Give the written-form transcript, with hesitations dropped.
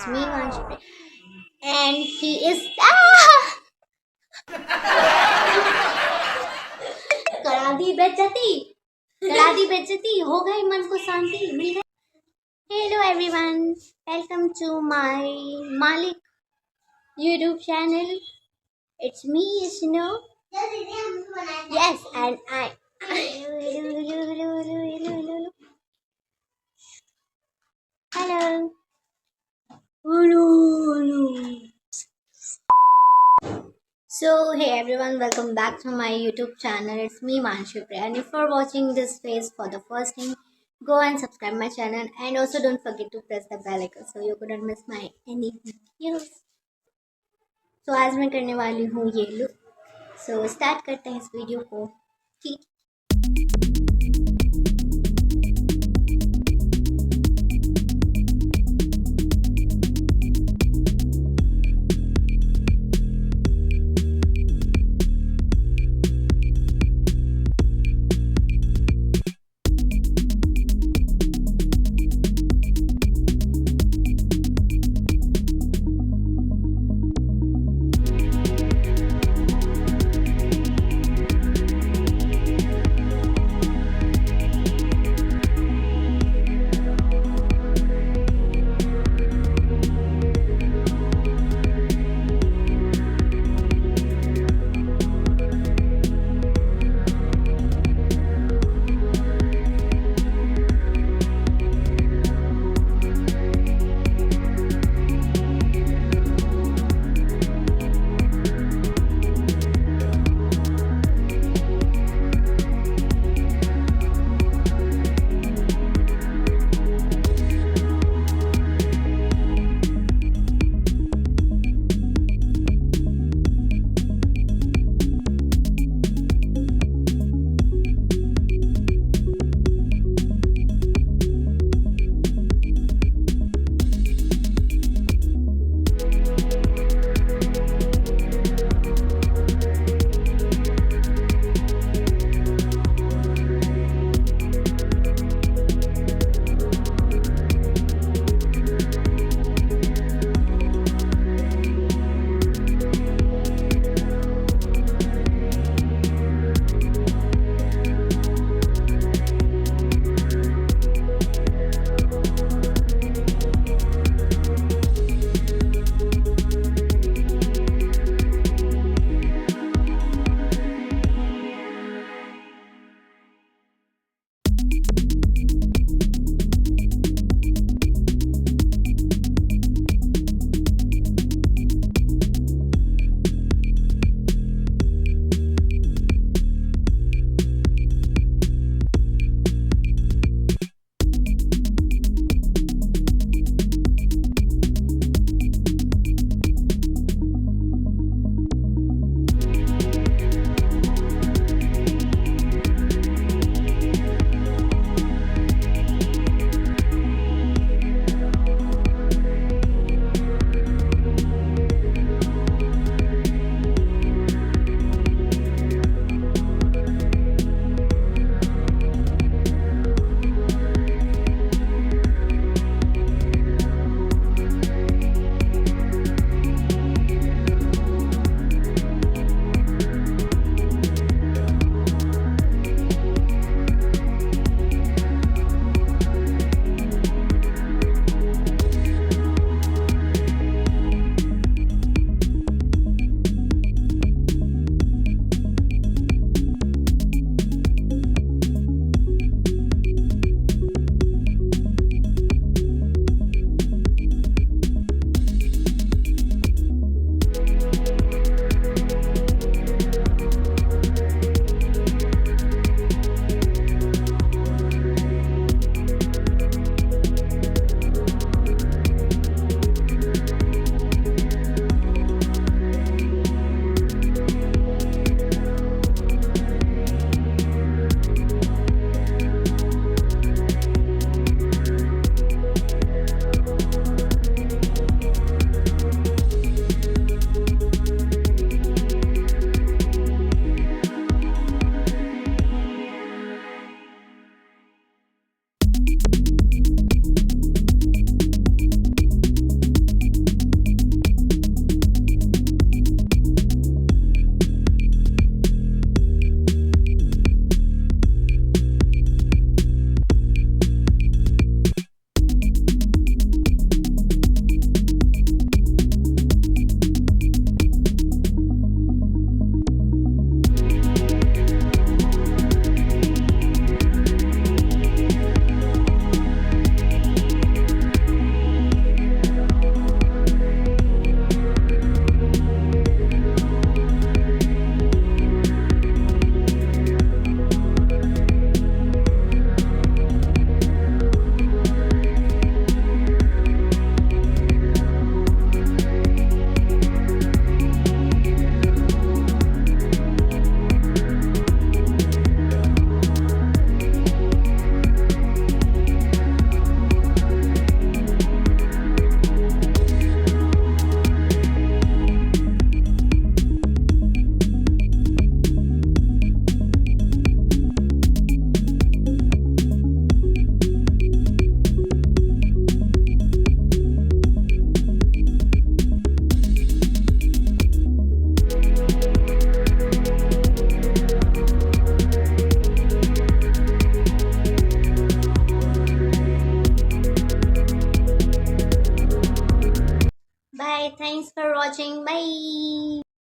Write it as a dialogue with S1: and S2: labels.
S1: me Manship, and he is करा दी बेइज्जती हो गई, मन को शांति मिल गई. Hello everyone, welcome to my Malik YouTube channel. It's me, you know. Yes, and I. Hello. So hey everyone, welcome back to my YouTube channel. It's me Manship, and if you're watching this face for the first time, go and subscribe my channel, and also don't forget to press the bell icon so you couldn't miss my any videos. So आज मैं करने वाली हूँ ये look. So start करते हैं इस video को. ठीक.